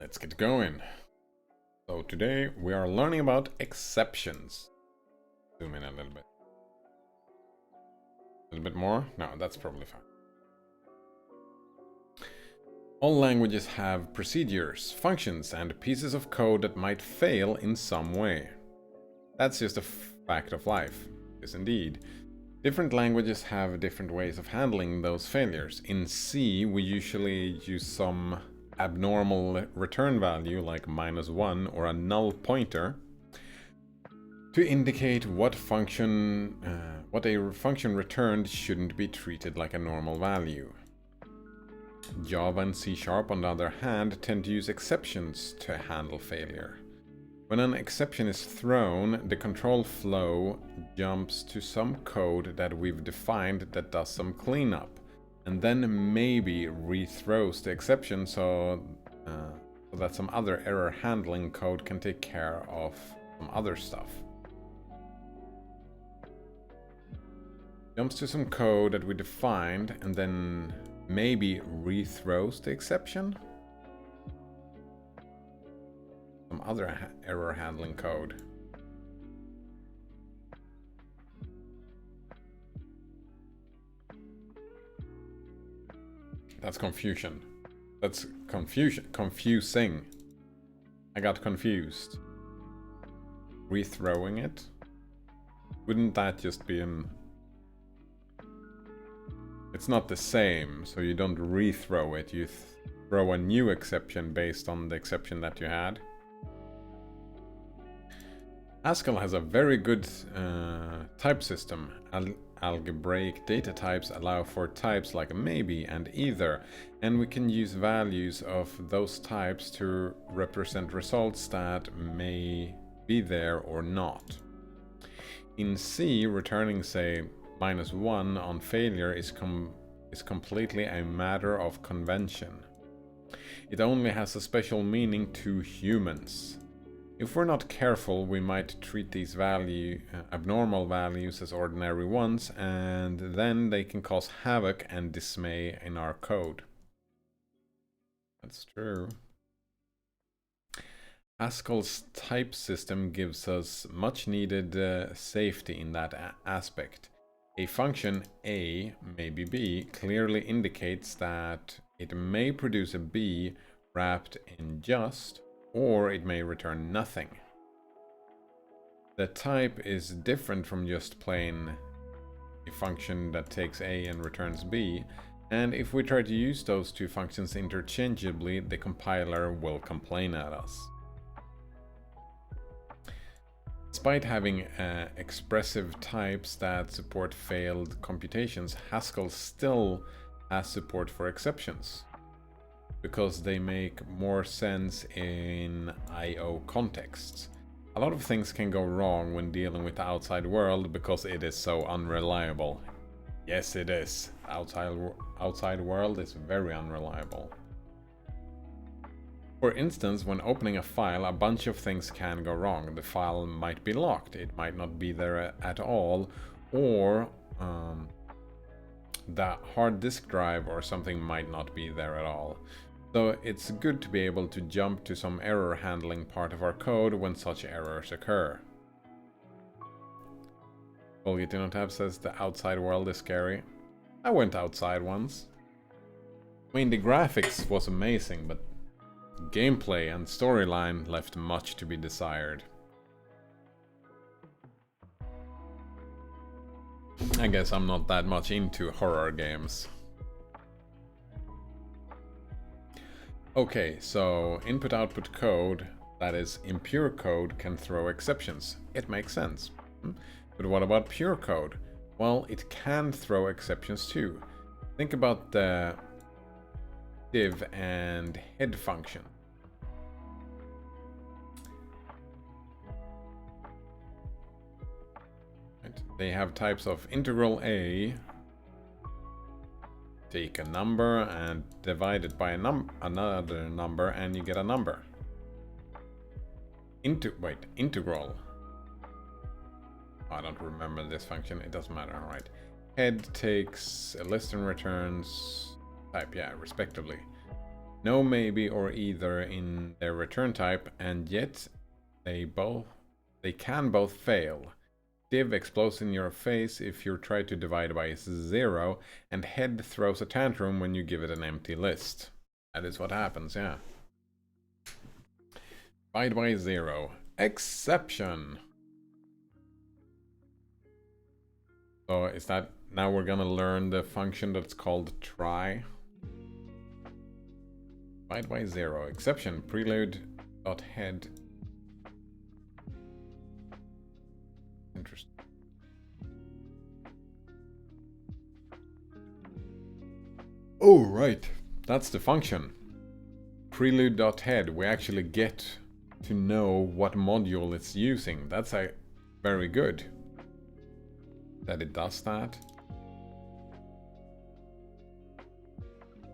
Let's get going. So today we are learning about exceptions. Zoom in a little bit. A little bit more? No, that's probably fine. All languages have procedures, functions, and pieces of code that might fail in some way. That's just a fact of life. Yes, indeed. Different languages have different ways of handling those failures. In C, we usually use some abnormal return value like -1 or a null pointer to indicate what a function returned shouldn't be treated like a normal value. Java and C# on the other hand tend to use exceptions to handle failure. When an exception is thrown, the control flow jumps to some code that we've defined that does some cleanup, and then maybe rethrows the exception so that some other error handling code can take care of some other stuff. Jumps to some code that we defined and then maybe rethrows the exception. Some other error handling code. That's confusion. That's confusing. I got confused. Rethrowing it? Wouldn't that just be an... It's not the same, so you don't rethrow it. You throw a new exception based on the exception that you had. Haskell has a very good type system. Algebraic data types allow for types like maybe and either, and we can use values of those types to represent results that may be there or not. In C, returning, say, -1 on failure is completely a matter of convention. It only has a special meaning to humans. If we're not careful, we might treat these abnormal values as ordinary ones, and then they can cause havoc and dismay in our code. That's true. Haskell's type system gives us much needed safety in that aspect. A function A, maybe B, clearly indicates that it may produce a B wrapped in just, or it may return nothing. The type is different from just plain a function that takes A and returns B, and if we try to use those two functions interchangeably, the compiler will complain at us. Despite having expressive types that support failed computations, Haskell still has support for exceptions, because they make more sense in I/O contexts. A lot of things can go wrong when dealing with the outside world because it is so unreliable. Yes, it is. Outside world is very unreliable. For instance, when opening a file, a bunch of things can go wrong. The file might be locked, it might not be there at all, or the hard disk drive or something might not be there at all. So it's good to be able to jump to some error handling part of our code when such errors occur. Colgate says the outside world is scary. I went outside once. I mean, the graphics was amazing, but gameplay and storyline left much to be desired. I guess I'm not that much into horror games. Okay, so input-output code, that is impure code, can throw exceptions. It makes sense. But what about pure code? Well, it can throw exceptions too. Think about the div and head function. Right. They have types of integral A, take a number and divide it by another number and you get a number. Integral. I don't remember this function, it doesn't matter, alright. Head takes a list and returns type, yeah, respectively. no, maybe, or either in their return type, and yet they can both fail. Div explodes in your face if you try to divide by 0, and head throws a tantrum when you give it an empty list. That is what happens, yeah. Divide by 0. Exception. So is that, now we're gonna learn the function that's called try. Divide by 0. Exception. Prelude.head. Interesting. Oh, right. That's the function. Prelude.head. We actually get to know what module it's using. That's very good that it does that.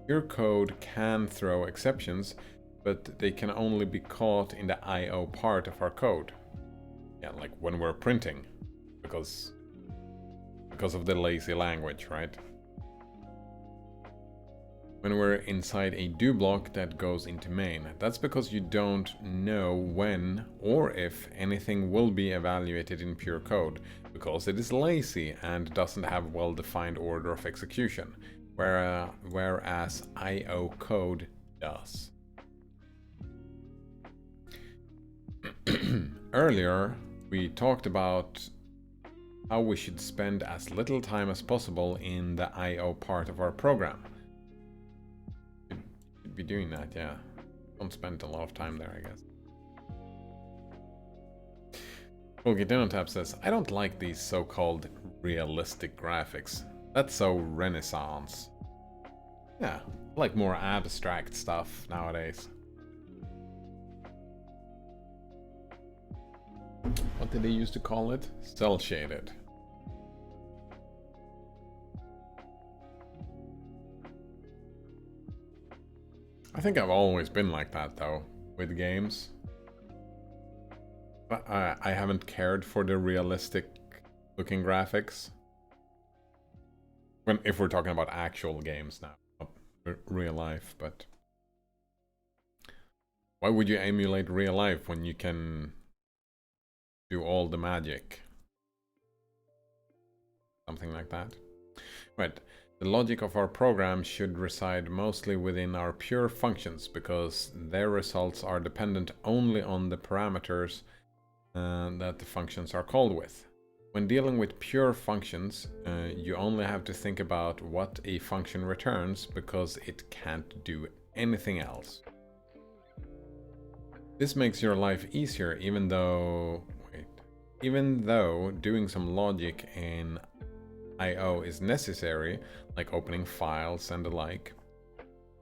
Your code can throw exceptions, but they can only be caught in the I/O part of our code. Yeah, like when we're printing, because of the lazy language, right? When we're inside a do block that goes into main. That's because you don't know when or if anything will be evaluated in pure code, because it is lazy and doesn't have well-defined order of execution, whereas I/O code does. Earlier, we talked about how we should spend as little time as possible in the I/O part of our program. Should be doing that, yeah. Don't spend a lot of time there, I guess. Tab says, I don't like these so-called realistic graphics. That's so Renaissance. Yeah, I like more abstract stuff nowadays. What did they used to call it? Cel-shaded. I think I've always been like that, though, with games. But I haven't cared for the realistic-looking graphics. If we're talking about actual games now, not real life, but... Why would you emulate real life when you can do all the magic? Something like that. Right. The logic of our program should reside mostly within our pure functions, because their results are dependent only on the parameters that the functions are called with. When dealing with pure functions, you only have to think about what a function returns, because it can't do anything else. This makes your life easier, even though doing some logic in I/O is necessary, like opening files and the like.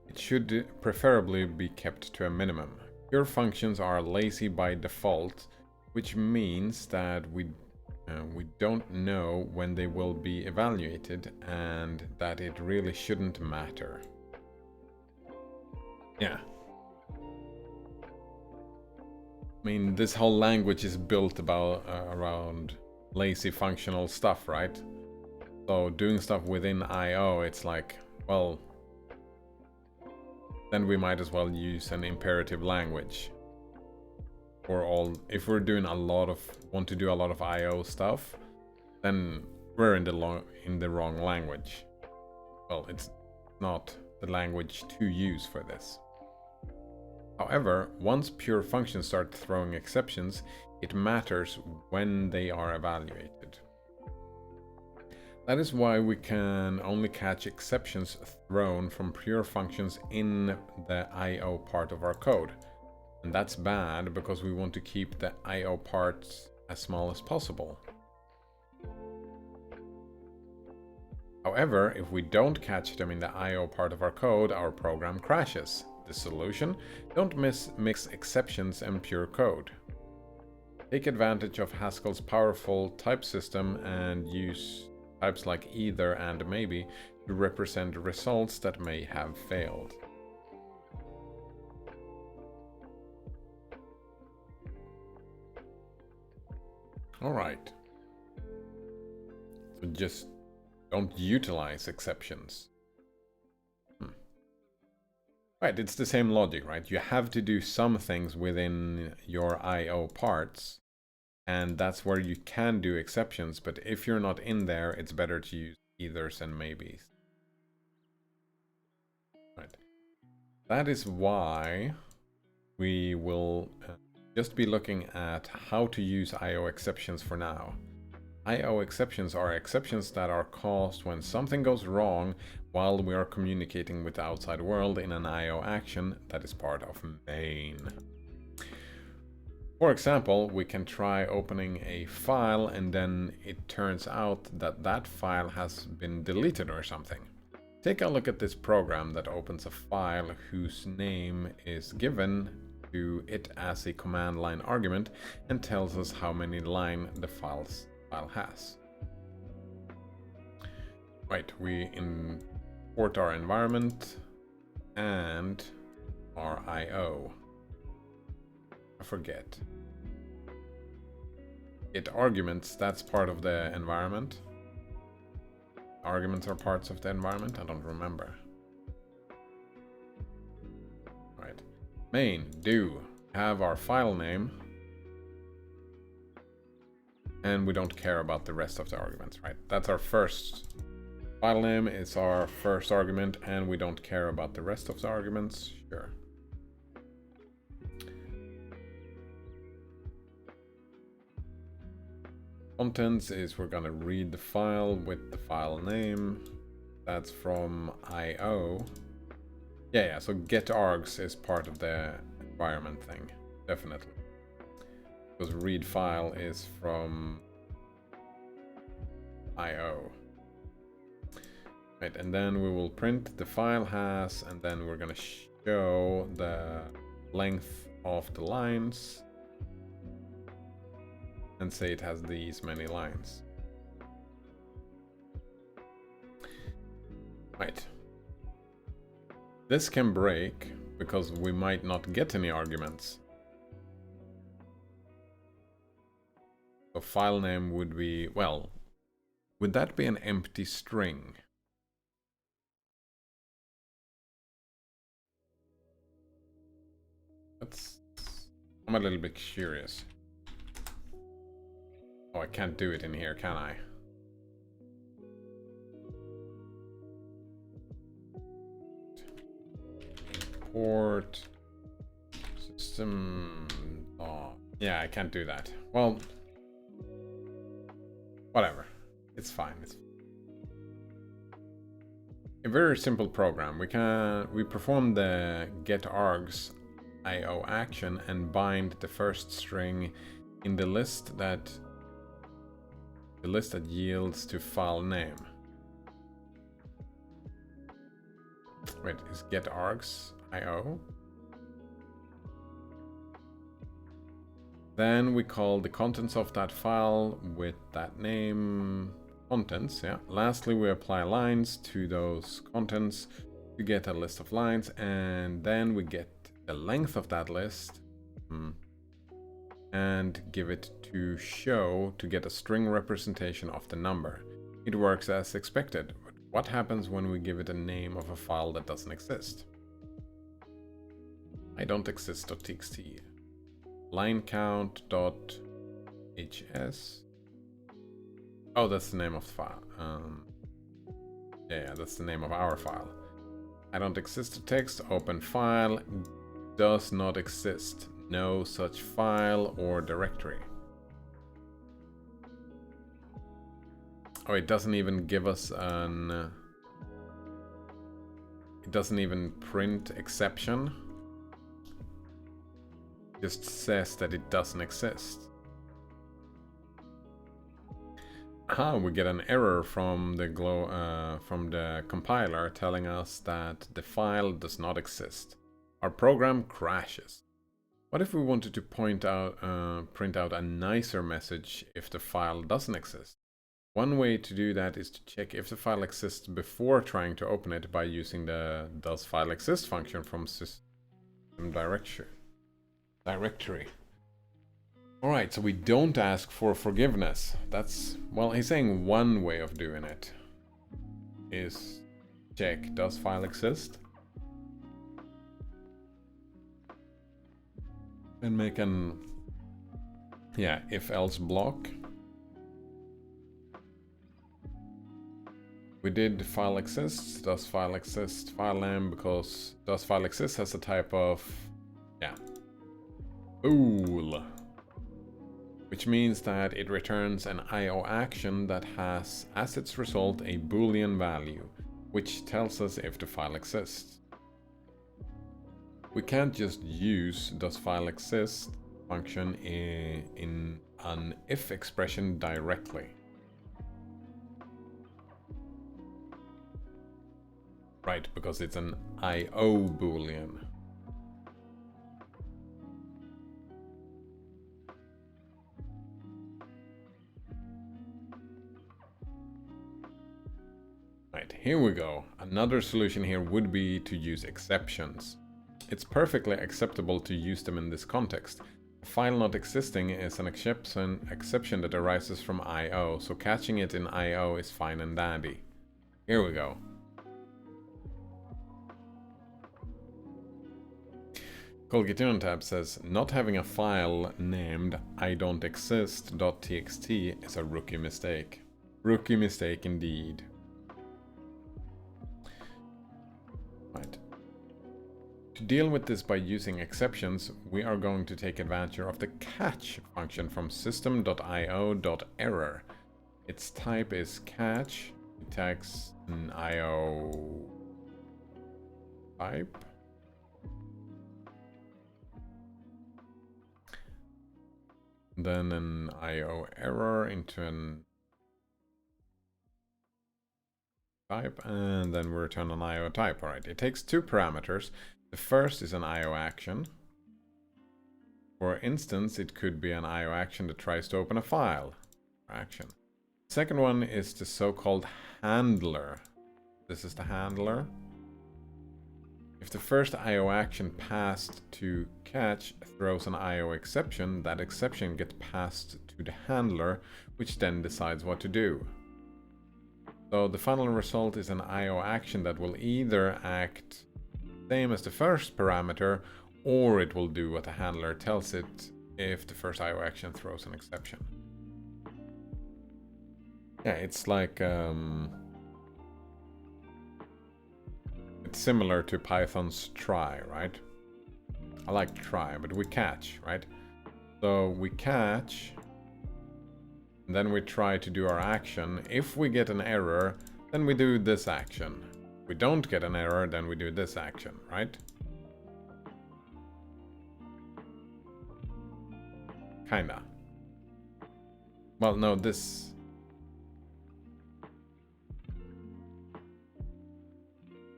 It should preferably be kept to a minimum. Pure functions are lazy by default, which means that we don't know when they will be evaluated, and that it really shouldn't matter. Yeah. I mean, this whole language is built around lazy functional stuff, right? So doing stuff within I/O, it's like, well, then we might as well use an imperative language. If we're doing want to do a lot of I/O stuff, then we're in the wrong language. Well, it's not the language to use for this. However, once pure functions start throwing exceptions, it matters when they are evaluated. That is why we can only catch exceptions thrown from pure functions in the I/O part of our code. And that's bad, because we want to keep the I/O parts as small as possible. However, if we don't catch them in the I/O part of our code, our program crashes. The solution? Don't mix exceptions and pure code. Take advantage of Haskell's powerful type system and use types like either and maybe to represent results that may have failed. Alright. So just don't utilize exceptions. Right, it's the same logic, right? You have to do some things within your I/O parts, and that's where you can do exceptions, but if you're not in there, it's better to use eithers and maybes. Right. That is why we will just be looking at how to use I/O exceptions for now. I/O exceptions are exceptions that are caused when something goes wrong while we are communicating with the outside world in an I/O action that is part of main. For example, we can try opening a file and then it turns out that that file has been deleted or something. Take a look at this program that opens a file whose name is given to it as a command line argument and tells us how many lines the file has. Right, we import our environment and our I/O. I forget. It arguments, that's part of the environment. Arguments are parts of the environment, I don't remember. Right. Main, do, have our file name. And we don't care about the rest of the arguments, right? That's our first. File name is our first argument, and we don't care about the rest of the arguments. Sure. Contents is we're gonna read the file with the file name. That's from I/O. Yeah, so get args is part of the environment thing, definitely. Because read file is from I/O. Right, and then we will print the file has, and then we're gonna show the length of the lines and say it has these many lines. Right. This can break because we might not get any arguments. So file name would be, well, would that be an empty string? I'm a little bit curious. Oh, I can't do it in here, can I? Import system. Oh, yeah, I can't do that. Well, whatever. It's fine. It's a very simple program. We perform the get args I/O action and bind the first string in the list that yields to file name. Wait, is get args I/O? Then we call the contents of that file with that name contents, yeah. Lastly, we apply lines to those contents to get a list of lines, and then we get the length of that list and give it to show to get a string representation of the number. It works as expected, but what happens when we give it a name of a file that doesn't exist? I don't exist.txt. Line count.hs. Oh, that's the name of the file. Yeah, that's the name of our file. I don't exist text, open file, does not exist. No such file or directory. Oh, it doesn't even give us an... It doesn't even print exception. It just says that it doesn't exist. We get an error from the compiler telling us that the file does not exist. Our program crashes. What if we wanted to print out a nicer message if the file doesn't exist? One way to do that is to check if the file exists before trying to open it by using the doesFileExist function from system directory. Alright, so we don't ask for forgiveness. That's, well, he's saying one way of doing it is check, does file exist? and make an if-else block. We did file exists, does file exist, file name, because does file exist has a type of bool, which means that it returns an IO action that has as its result a boolean value, which tells us if the file exists. We can't just use does file exist function in an if expression directly. Right, because it's an IO boolean. Right, here we go. Another solution here would be to use exceptions. It's perfectly acceptable to use them in this context. A file not existing is an exception that arises from IO, so catching it in IO is fine and dandy. Here we go. Colgate-Tab says, not having a file named idon'texist.txt is a rookie mistake. Rookie mistake indeed. Right. To deal with this by using exceptions, we are going to take advantage of the catch function from system.io.error. Its type is catch. It takes an IO type. Then an IO error into an type, and then we return an IO type. Alright, it takes two parameters. The first is an IO action. For instance, it could be an IO action that tries to open a file. Action. The second one is the so-called handler. This is the handler. If the first IO action passed to catch throws an IO exception, that exception gets passed to the handler, which then decides what to do. So the final result is an IO action that will either act same as the first parameter, or it will do what the handler tells it if the first IO action throws an exception. Yeah, it's like it's similar to Python's try, right? I like try, but we catch, right? So we catch, and then we try to do our action. If we get an error, then we do this action. If we don't get an error, then we do this action, right? Kinda. Well, no, this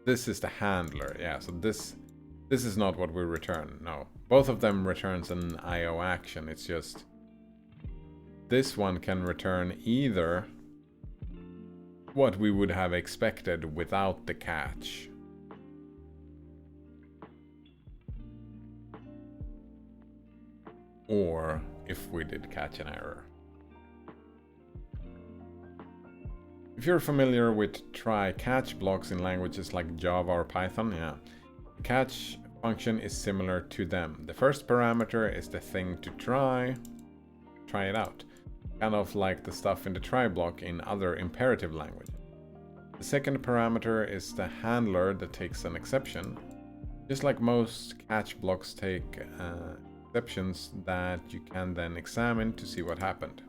is the handler, yeah, so this is not what we return, no. Both of them returns an IO action, it's just this one can return either what we would have expected without the catch. Or if we did catch an error. If you're familiar with try-catch blocks in languages like Java or Python, yeah, the catch function is similar to them. The first parameter is the thing to try it out, kind of like the stuff in the try block in other imperative languages. The second parameter is the handler that takes an exception, just like most catch blocks take exceptions that you can then examine to see what happened.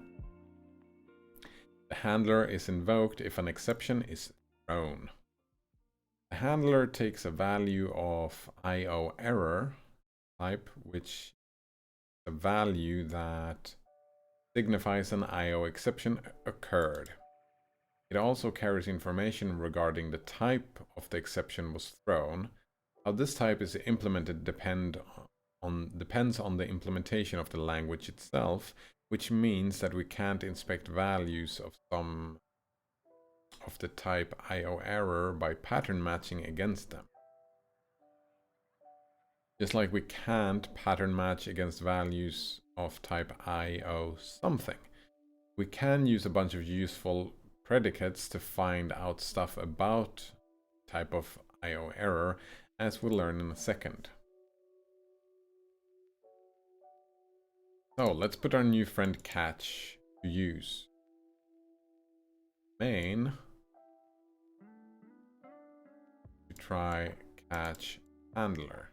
The handler is invoked if an exception is thrown. The handler takes a value of IO error type, which is a value that signifies an IO exception occurred. It also carries information regarding the type of the exception was thrown. How this type is implemented depends on the implementation of the language itself, which means that we can't inspect values of some of the type IO error by pattern matching against them. Just like we can't pattern match against values of type IO something. We can use a bunch of useful predicates to find out stuff about type of IO error, as we'll learn in a second. So let's put our new friend catch to use. Main to try catch handler.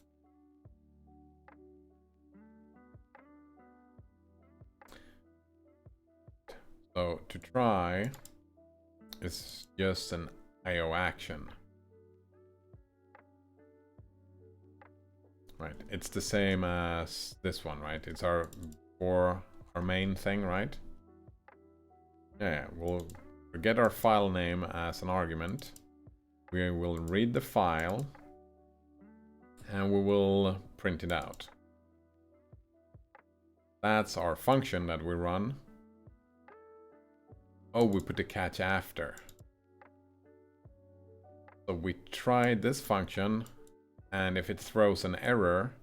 So to try is just an IO action. Right, it's the same as this one, right? It's our main thing, right? Yeah, we'll get our file name as an argument. We will read the file and we will print it out. That's our function that we run. Oh, we put the catch after. So we try this function, and if it throws an error,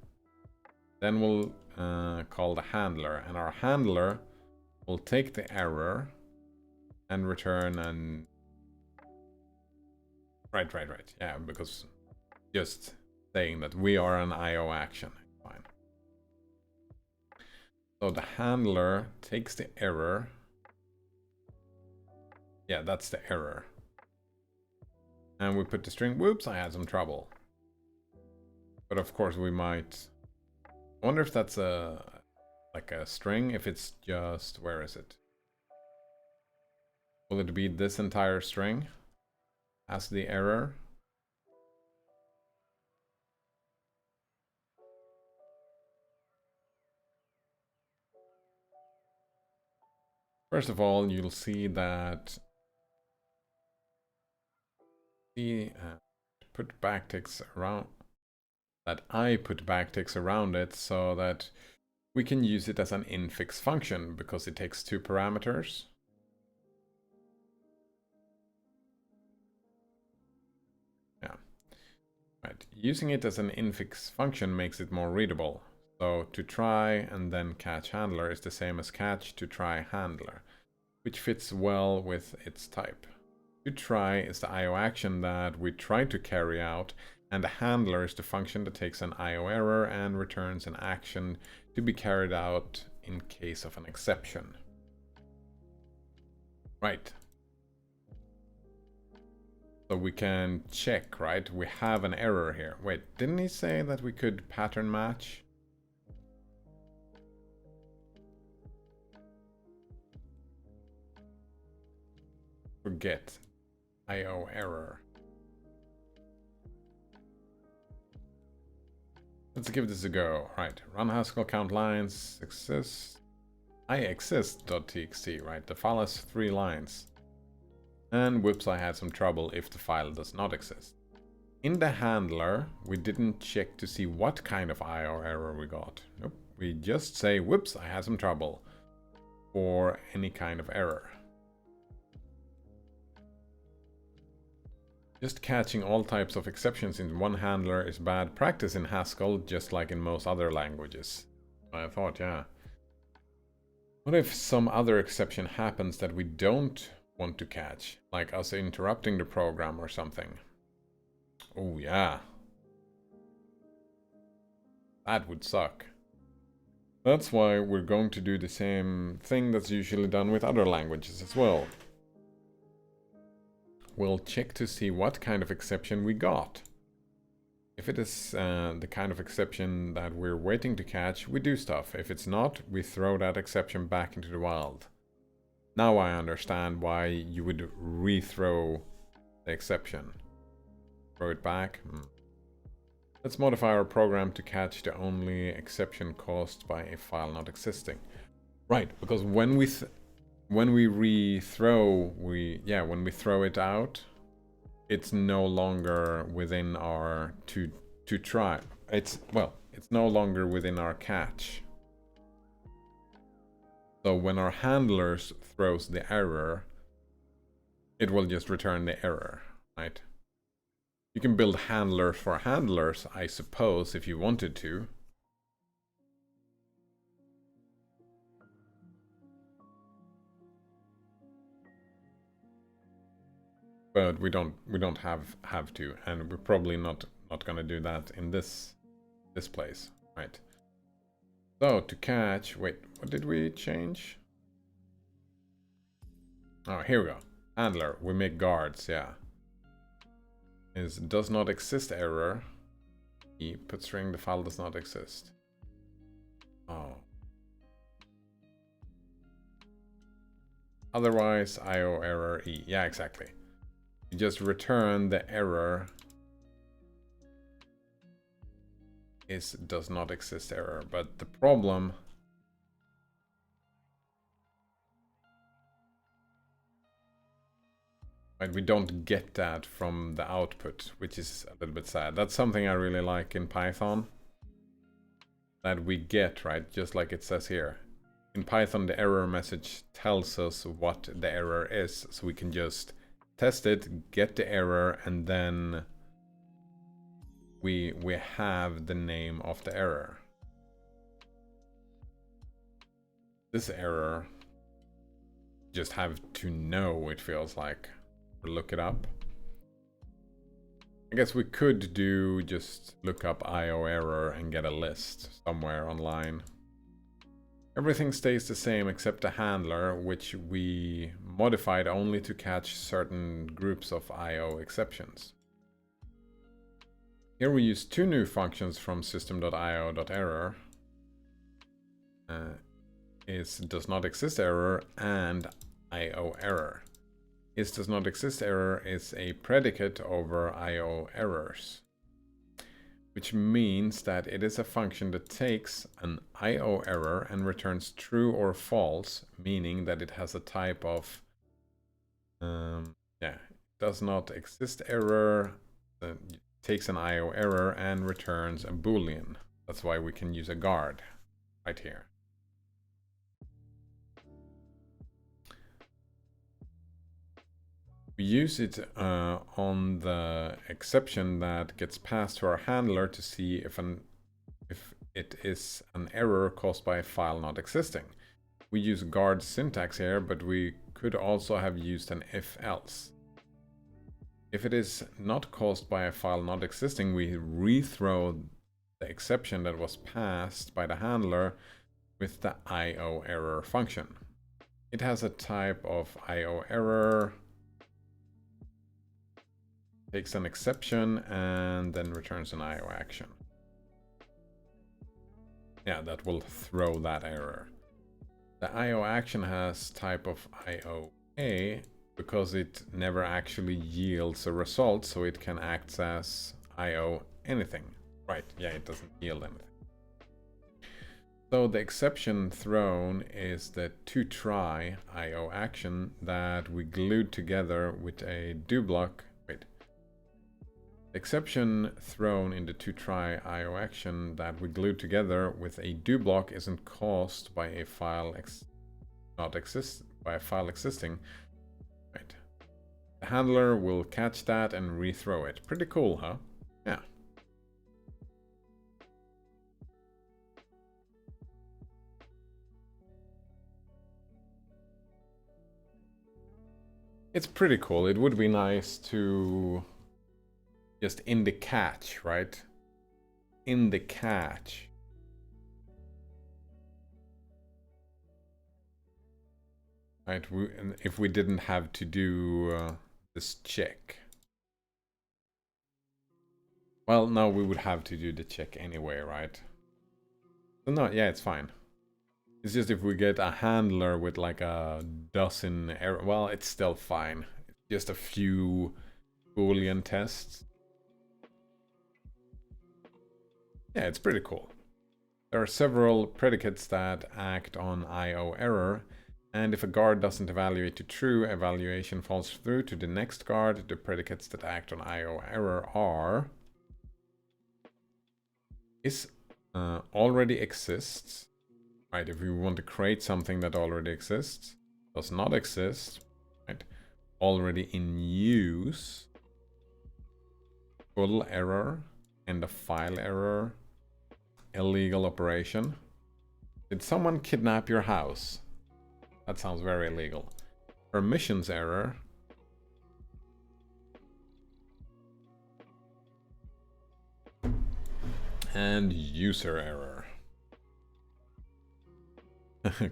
then we'll call the handler, and our handler will take the error and return an... Right. Yeah, because just saying that we are an IO action. Fine. So the handler takes the error. Yeah, that's the error. And we put the string, whoops, I had some trouble. But of course we might... I wonder if that's like a string, if it's just... Where is it? Will it be this entire string as the error? First of all, you'll see that put backticks around, that I put backticks around it so that we can use it as an infix function because it takes 2 parameters. Yeah, right. Using it as an infix function makes it more readable. So to try and then catch handler is the same as catch to try handler, which fits well with its type. To try is the IO action that we try to carry out, and the handler is the function that takes an IO error and returns an action to be carried out in case of an exception. Right. So we can check, right? We have an error here. Wait, didn't he say that we could pattern match? Forget IO error. Let's give this a go. Right, run Haskell count lines exist. I exist.txt, right? The file has 3 lines. And whoops, I had some trouble if the file does not exist. In the handler, we didn't check to see what kind of IO error we got. Nope, we just say, whoops, I had some trouble, or any kind of error. Just catching all types of exceptions in one handler is bad practice in Haskell, just like in most other languages. I thought, yeah. What if some other exception happens that we don't want to catch? Like us interrupting the program or something. Oh yeah. That would suck. That's why we're going to do the same thing that's usually done with other languages as well. We'll check to see what kind of exception we got. If it is the kind of exception that we're waiting to catch, we do stuff. If it's not, we throw that exception back into the wild. Now I understand why you would rethrow the exception. Throw it back. Let's modify our program to catch the only exception caused by a file not existing. Right, because when we rethrow, when we throw it out, it's no longer within our to try. It's no longer within our catch. So when our handler throws the error, it will just return the error, right? You can build handlers for handlers, I suppose, if you wanted to. But we don't have to, and we're probably not gonna do that in this place, right? So to catch, wait, what did we change? Oh, here we go. Handler, we make guards, yeah. Is does not exist error. E put string, the file does not exist. Oh. Otherwise, IO error E. Yeah, exactly. You just return the error is does not exist error. But the problem we don't get that from the output, which is a little bit sad. That's something I really like in Python. That we get, right? Just like it says here. In Python, the error message tells us what the error is. So we can just test it, get the error, and then we have the name of the error. This error, just have to know, it feels like. Look it up. I guess we could do just look up IO error and get a list somewhere online. Everything stays the same except the handler, which we modified only to catch certain groups of IO exceptions. Here we use two new functions from system.io.error. Is does not exist error and IO error. Is does not exist error is a predicate over IO errors, which means that it is a function that takes an IO error and returns true or false, meaning that it has a type of does not exist error, takes an IO error and returns a boolean. That's why we can use a guard right here. We use it on the exception that gets passed to our handler to see if it is an error caused by a file not existing. We use guard syntax here, but we could also have used an if-else. If it is not caused by a file not existing, we rethrow the exception that was passed by the handler with the IO error function. It has a type of IO error, takes an exception, and then returns an IO action. Yeah, that will throw that error. The IO action has type of IOA because it never actually yields a result, so it can act as IO anything. Right, yeah, it doesn't yield anything. So the exception thrown is the toTry IO action that we glued together with a do block. Exception thrown in the toTry IO action that we glued together with a do block isn't caused by a file existing. Right. The handler will catch that and rethrow it. Pretty cool, huh? Yeah. It's pretty cool. It would be nice to just in the catch, right? In the catch. Right, if we didn't have to do this check. Well, no, we would have to do the check anyway, right? So no, yeah, it's fine. It's just if we get a handler with like a dozen error, well, it's still fine. It's just a few Boolean tests. Yeah, it's pretty cool. There are several predicates that act on IO error, and if a guard doesn't evaluate to true, evaluation falls through to the next guard. The predicates that act on IO error are is already exists, right? If we want to create something that already exists, does not exist, right? Already in use, full error, end of file error, illegal operation. Did someone kidnap your house? That sounds very illegal. Permissions error. And user error.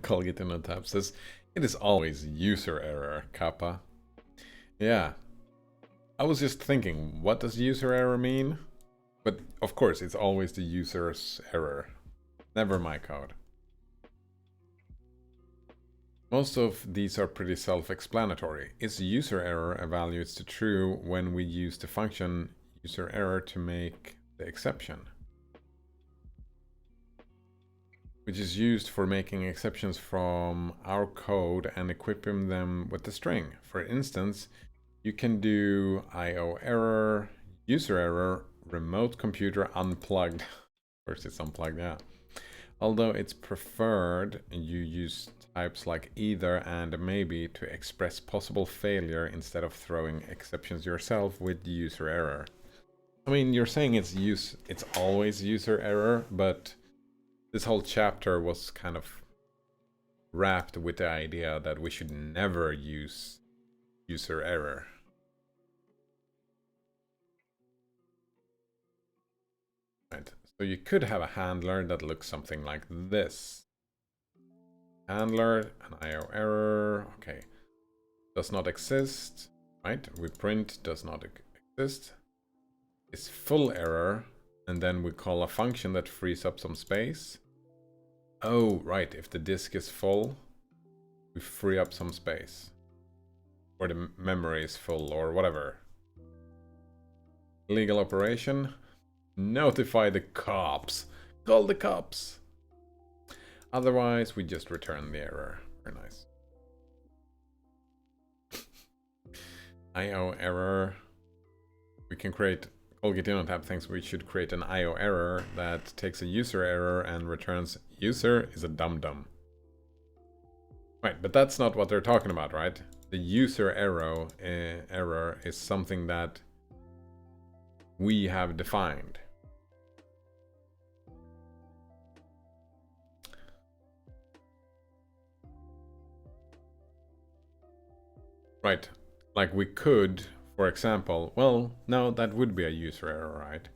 Colgate in tab says, it is always user error, Kappa. Yeah. I was just thinking, what does user error mean? But of course, it's always the user's error. Never my code. Most of these are pretty self-explanatory. Is user error evaluates to true when we use the function user error to make the exception, which is used for making exceptions from our code and equipping them with the string. For instance, you can do IO error, user error, remote computer unplugged. First it's unplugged, yeah. Although it's preferred you use types like either and maybe to express possible failure instead of throwing exceptions yourself with user error. I mean, you're saying it's always user error, but this whole chapter was kind of wrapped with the idea that we should never use user error. Right. So you could have a handler that looks something like this. Handler, an IO error, okay. Does not exist, right? We print does not exist. It's full error, and then we call a function that frees up some space. Oh, right, if the disk is full, we free up some space. Or the memory is full, or whatever. Legal operation. Notify the cops. Call the cops. Otherwise, we just return the error. Very nice. IO error. We can create... Colgate tab thinks we should create an IO error that takes a user error and returns user is a dum-dum. Right, but that's not what they're talking about, right? The user error is something that we have defined. Right, like we could, for example, well, no, that would be a user error, right?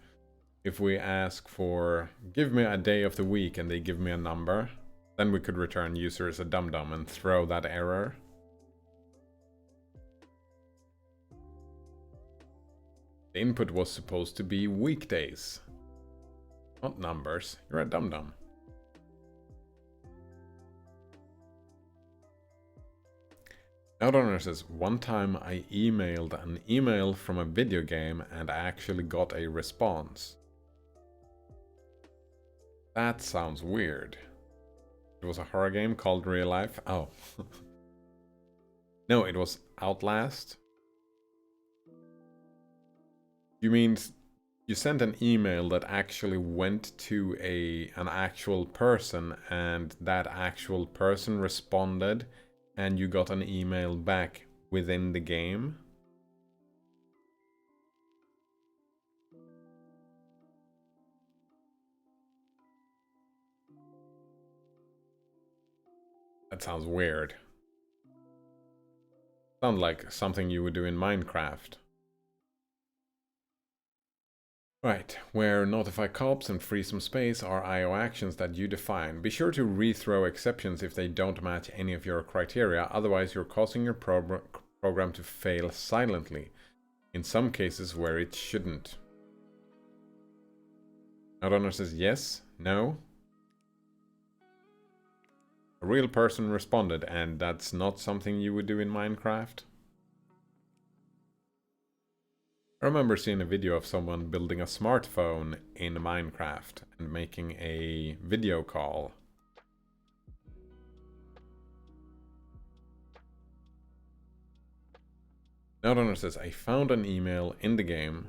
If we ask for, give me a day of the week and they give me a number, then we could return user as a dum-dum and throw that error. The input was supposed to be weekdays, not numbers. You're a dum-dum. Outrunner says, one time I emailed an email from a video game and I actually got a response. That sounds weird. It was a horror game called Real Life. Oh. No, it was Outlast. You mean you sent an email that actually went to an actual person and that actual person responded and you got an email back within the game? That sounds weird. Sounds like something you would do in Minecraft. Right, where notify cops and free some space are IO actions that you define. Be sure to rethrow exceptions if they don't match any of your criteria, otherwise you're causing your program to fail silently, in some cases where it shouldn't. Outrunner says yes, no. A real person responded, and that's not something you would do in Minecraft? I remember seeing a video of someone building a smartphone in Minecraft and making a video call. Outrunner says, I found an email in the game.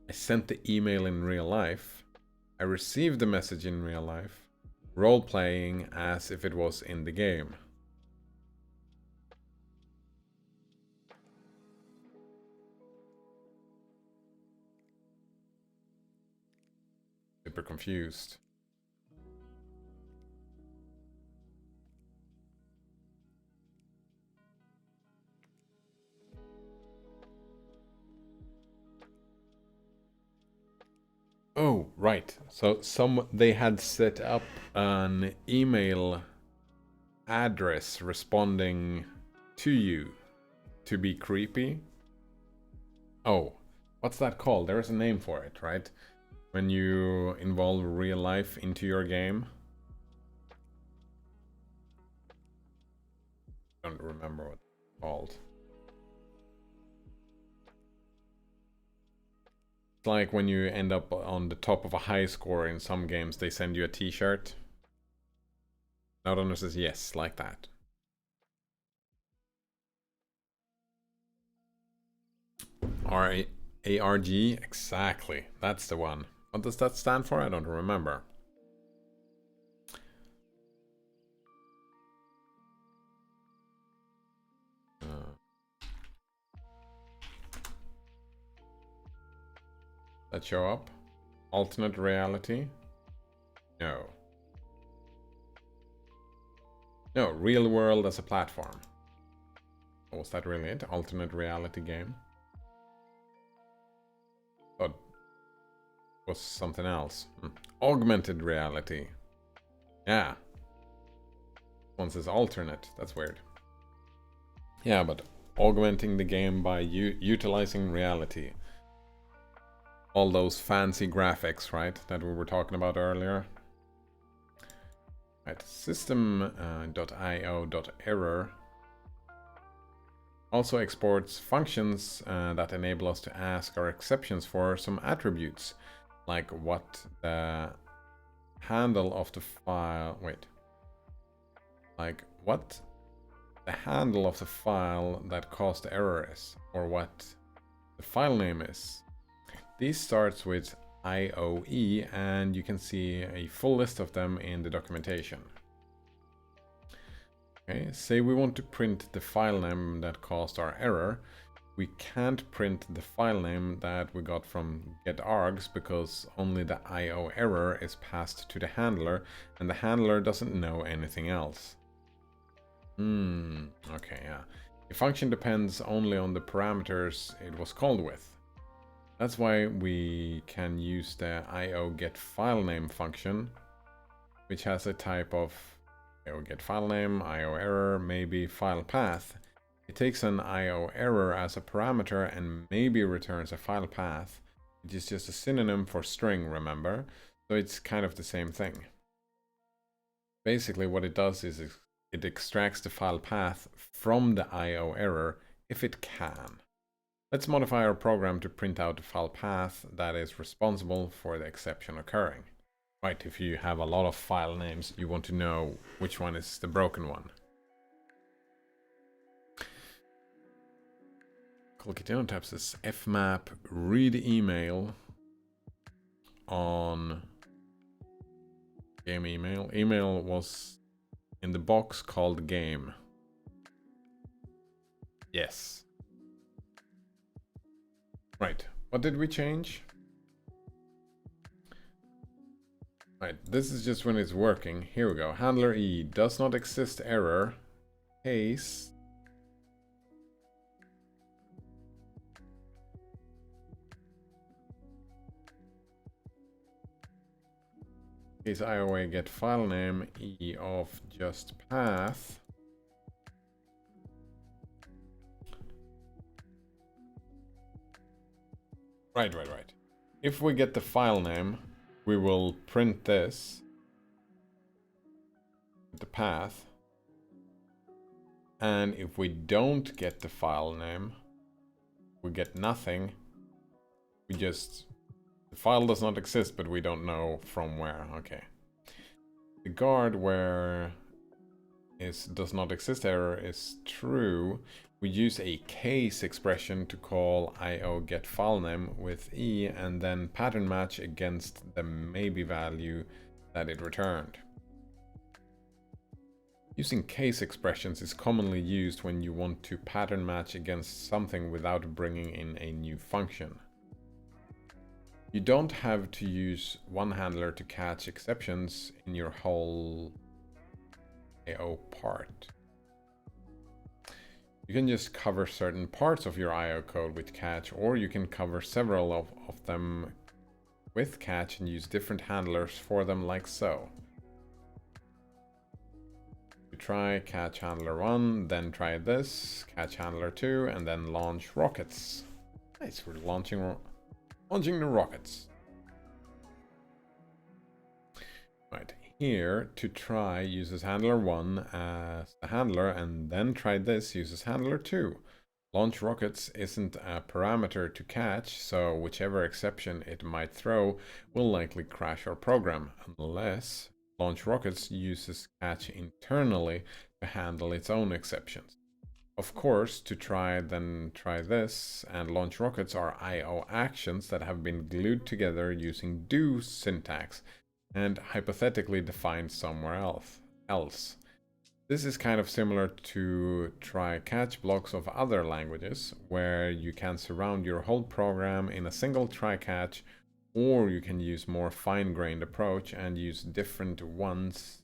I sent the email in real life. I received the message in real life. Role-playing as if it was in the game. Super confused. Oh, right. Right. So they had set up an email address responding to you to be creepy. Oh, what's that called? There is a name for it, right? When you involve real life into your game. I don't remember what it's called. It's like when you end up on the top of a high score in some games, they send you a t-shirt. Node says yes, like that. ARG, exactly. That's the one. What does that stand for? I don't remember. That show up? Alternate reality? No. No, real world as a platform. Was that really it? Alternate reality game? Oh, it was something else. Augmented reality. Yeah. One says alternate. That's weird. Yeah, but augmenting the game by utilizing reality. All those fancy graphics, right? That we were talking about earlier. Right, system.io.error also exports functions that enable us to ask our exceptions for some attributes, like what the handle of the file, like what the handle of the file that caused the error is, or what the file name is. This starts with IOE, and you can see a full list of them in the documentation. Okay, say we want to print the file name that caused our error. We can't print the file name that we got from getArgs because only the IO error is passed to the handler, and the handler doesn't know anything else. Okay, yeah. A function depends only on the parameters it was called with. That's why we can use the IOGetFileName function, which has a type of IOGetFileName, IOError, maybe file path. It takes an IOError as a parameter and maybe returns a file path, which is just a synonym for string, remember? So it's kind of the same thing. Basically what it does is it extracts the file path from the IOError if it can. Let's modify our program to print out the file path that is responsible for the exception occurring. Right, if you have a lot of file names, you want to know which one is the broken one. Colkitino taps this fmap read email on game email. Email was in the box called game. Yes. Right, what did we change? Right, this is just when it's working. Here we go. Handler E does not exist error. Case. Case IOA get file name E of just path. Right. If we get the file name, we will print this, the path, and if we don't get the file name, we get nothing. We just, the file does not exist, but we don't know from where. Okay. The guard where does not exist error is true. We use a case expression to call IOGetFileName with E and then pattern match against the maybe value that it returned. Using case expressions is commonly used when you want to pattern match against something without bringing in a new function. You don't have to use one handler to catch exceptions in your whole IO part. You can just cover certain parts of your IO code with catch, or you can cover several of them with catch and use different handlers for them like so. You try catch handler 1, then try this, catch handler 2, and then launch rockets. Nice, we're launching the rockets. Right, here to try uses handler 1 as the handler, and then try this uses handler 2. Launch rockets isn't a parameter to catch, so whichever exception it might throw will likely crash our program, unless launch rockets uses catch internally to handle its own exceptions. Of course, to try this, and launch rockets are IO actions that have been glued together using do syntax and hypothetically defined somewhere else. This is kind of similar to try-catch blocks of other languages, where you can surround your whole program in a single try-catch, or you can use more fine-grained approach and use different ones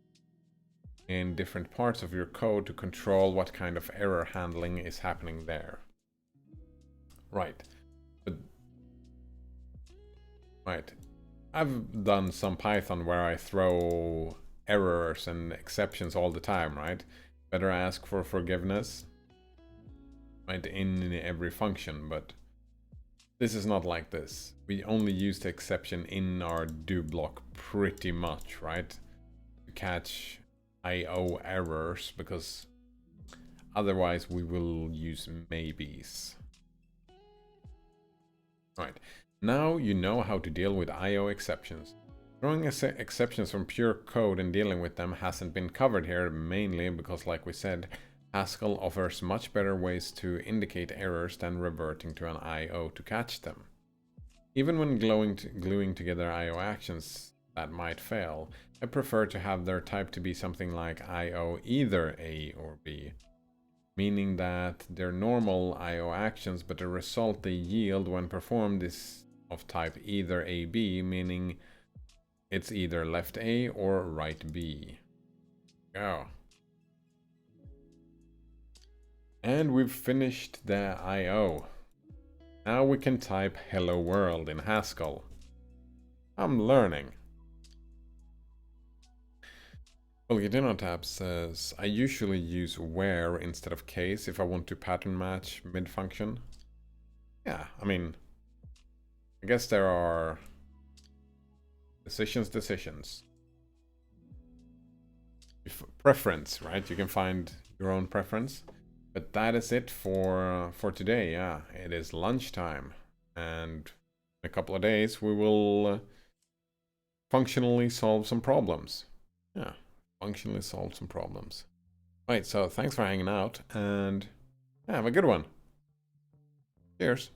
in different parts of your code to control what kind of error handling is happening there. Right. I've done some Python where I throw errors and exceptions all the time, right? Better ask for forgiveness, right, in every function, but this is not like this. We only use the exception in our do block pretty much, right? To catch IO errors, because otherwise we will use maybes. Right, now you know how to deal with IO exceptions. Throwing exceptions from pure code and dealing with them hasn't been covered here, mainly because, like we said, Haskell offers much better ways to indicate errors than reverting to an IO to catch them. Even when gluing together IO actions that might fail, I prefer to have their type to be something like IO either A or B, meaning that they're normal IO actions, but the result they yield when performed is of type either AB, meaning it's either left A or right B. Go. And we've finished the IO. Now we can type hello world in Haskell. I'm learning. Well, tab says I usually use where instead of case if I want to pattern match mid-function. Yeah, I mean, I guess there are decisions. Preference, right? You can find your own preference. But that is it for today. Yeah, it is lunchtime, and in a couple of days we will functionally solve some problems. Yeah, functionally solve some problems. Right, so thanks for hanging out, and yeah, have a good one. Cheers.